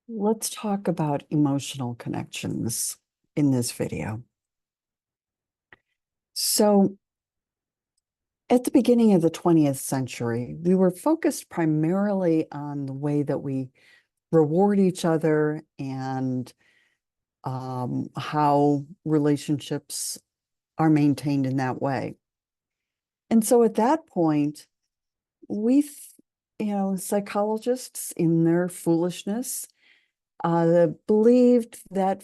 Let's talk about emotional connections in this video. So, at the beginning of the 20th century, we were focused primarily on the way that we reward each other and how relationships are maintained in that way. And so at that point, we, psychologists in their foolishness believed that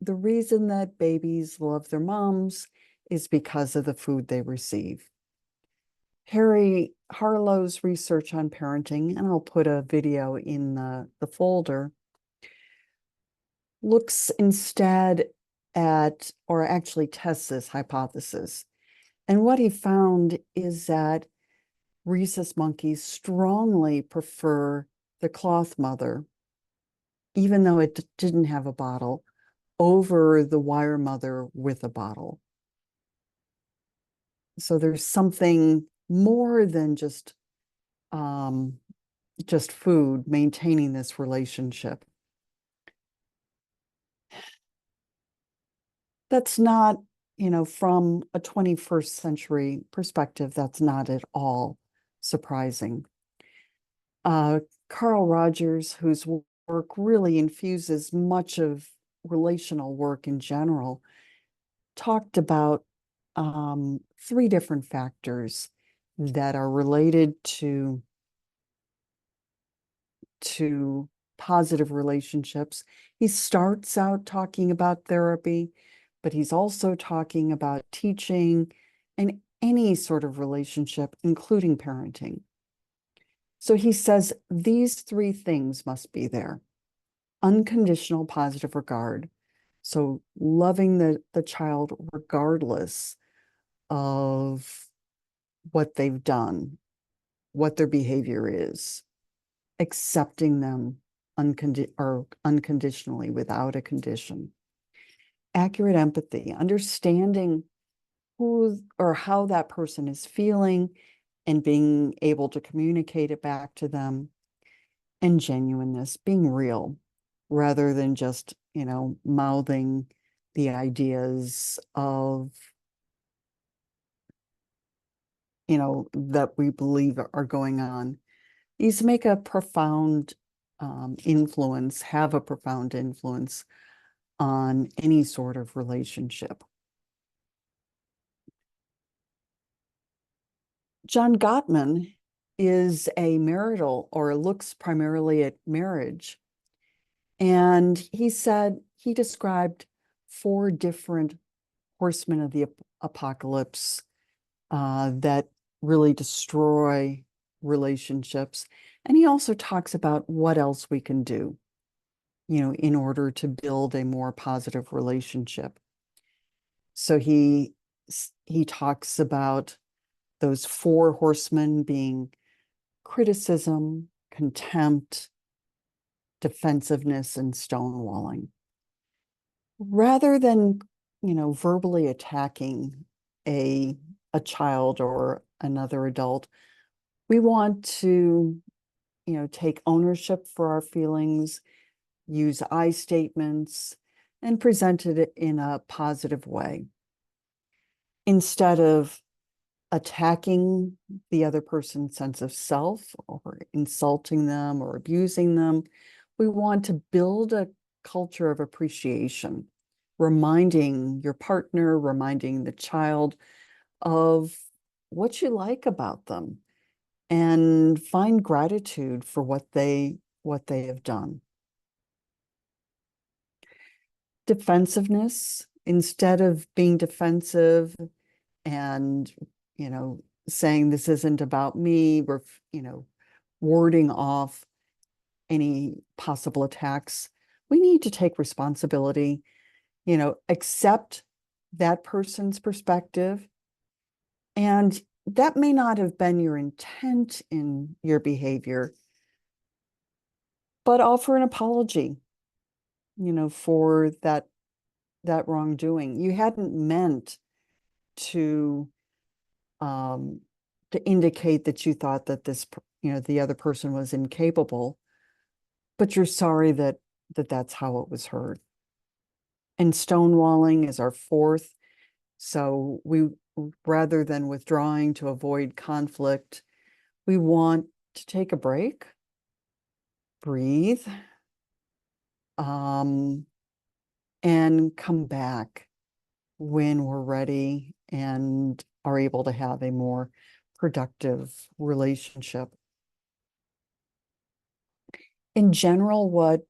the reason that babies love their moms is because of the food they receive. Harlow's research on parenting, and I'll put a video in the folder, looks instead at, or actually tests this hypothesis. And what he found is that rhesus monkeys strongly prefer the cloth mother, even though it didn't have a bottle, over the wire mother with a bottle. So there's something more than just food maintaining this relationship. That's not, from a 21st century perspective, that's not at all surprising. Carl Rogers, whose work really infuses much of relational work in general, talked about three different factors that are related to positive relationships. He starts out talking about therapy, but he's also talking about teaching and any sort of relationship, including parenting. So he says these three things must be there. Unconditional positive regard. So loving the child regardless of what they've done, what their behavior is, accepting them unconditionally without a condition. Accurate empathy, understanding who or how that person is feeling and being able to communicate it back to them. And genuineness, being real rather than just, mouthing the ideas of, that we believe are going on. These make a profound influence, have a profound influence on any sort of relationship. John Gottman is a marital, or looks primarily at marriage. And he described four different horsemen of the apocalypse that really destroy relationships. And he also talks about what else we can do, in order to build a more positive relationship. So he talks about those four horsemen being criticism, contempt, defensiveness, and stonewalling. Rather than, verbally attacking a child or another adult, we want to, take ownership for our feelings, use I statements, and present it in a positive way. Instead of attacking the other person's sense of self or insulting them or abusing them, we want to build a culture of appreciation, reminding your partner, reminding the child of what you like about them, and find gratitude for what they have done. Defensiveness, instead of being defensive and, saying this isn't about me, we're, warding off any possible attacks. We need to take responsibility, accept that person's perspective. And that may not have been your intent in your behavior, but offer an apology, for that wrongdoing. You hadn't meant to indicate that you thought that this, the other person was incapable, but you're sorry that that that's how it was heard. And stonewalling is our fourth. So we, rather than withdrawing to avoid conflict, we want to take a break, breathe, um, and come back when we're ready and are able to have a more productive relationship. In general, what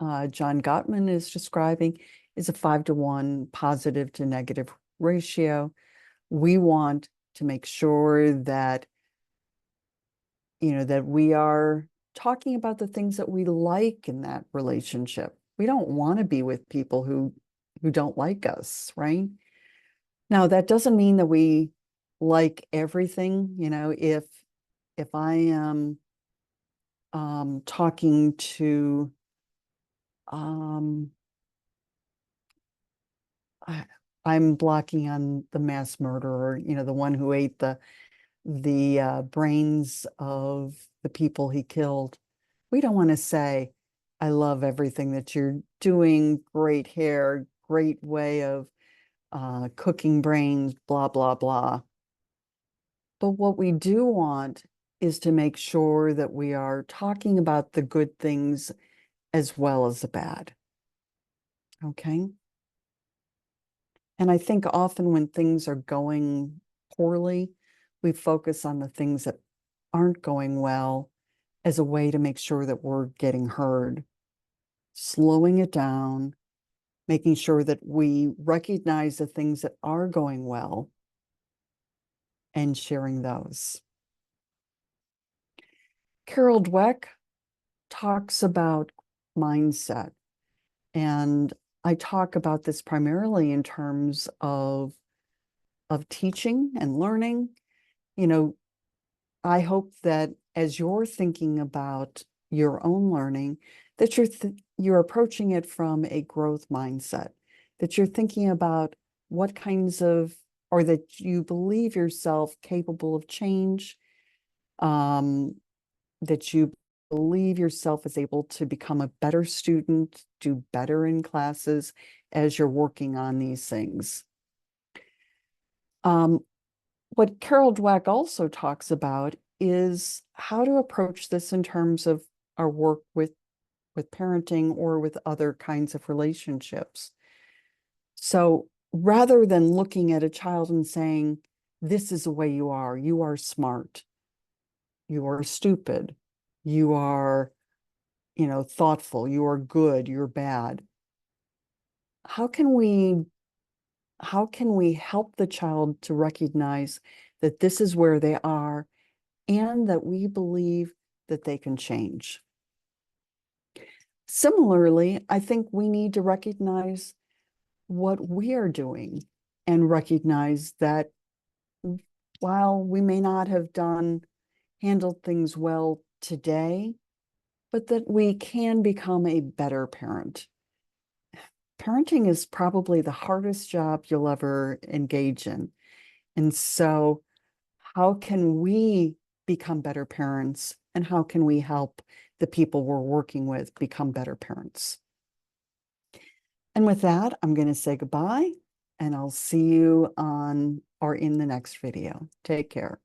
John Gottman is describing is a 5-to-1 positive to negative ratio. We want to make sure that, that we are talking about the things that we like in that relationship. We don't want to be with people who don't like us, right? Now, that doesn't mean that we like everything. If I am talking to I, I'm blocking on the mass murderer, the one who ate the brains of the people he killed. We don't want to say, I love everything that you're doing, great hair, great way of cooking brains, blah, blah, blah. But what we do want is to make sure that we are talking about the good things as well as the bad. Okay? And I think often when things are going poorly, we focus on the things that aren't going well as a way to make sure that we're getting heard, slowing it down, making sure that we recognize the things that are going well and sharing those. Carol Dweck talks about mindset, and I talk about this primarily in terms of teaching and learning. I hope that as you're thinking about your own learning, that you're approaching it from a growth mindset, that you're thinking about what kinds of, or that you believe yourself capable of change, that you believe yourself is able to become a better student, do better in classes as you're working on these things. What Carol Dweck also talks about is how to approach this in terms of our work with parenting or with other kinds of relationships. So rather than looking at a child and saying, this is the way you are smart, you are stupid, you are, thoughtful, you are good, you're bad. How can we help the child to recognize that this is where they are and that we believe that they can change? Similarly, I think we need to recognize what we are doing and recognize that while we may not have handled things well today, but that we can become a better parent. Parenting is probably the hardest job you'll ever engage in. And so how can we become better parents, and how can we help the people we're working with become better parents? And with that, I'm going to say goodbye, and I'll see you on or in the next video. Take care.